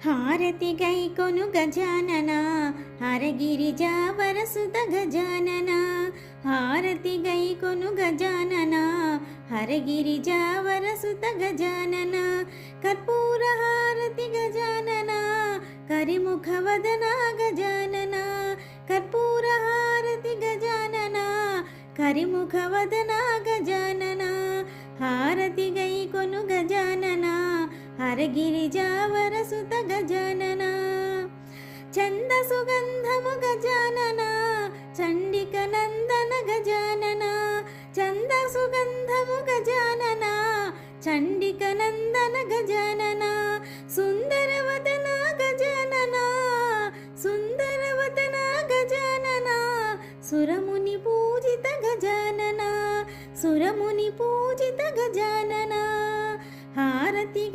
Harathi గైకొను Gajanana హరగిరిజావరసుత Gajanana Harathi గైకొను Gajanana హరగిరిజావరసుత Gajanana Karpura Harathi Gajanana కరిముఖవదన Gajanana Karpura Harathi Gajanana కరిముఖవదన Gajanana Harathi గైకొను Gajanana హరగిరిజావరసుత Gajanana Chandra సుగంధము Gajanana Chandika Nandana Gajanana Chandra సుగంధము Gajanana Chandika Nandana Gajanana సుందరవదన Gajanana సుందరవదన Gajanana సురముని Pujitha Gajanana సురముని Pujitha Gajanana Harathi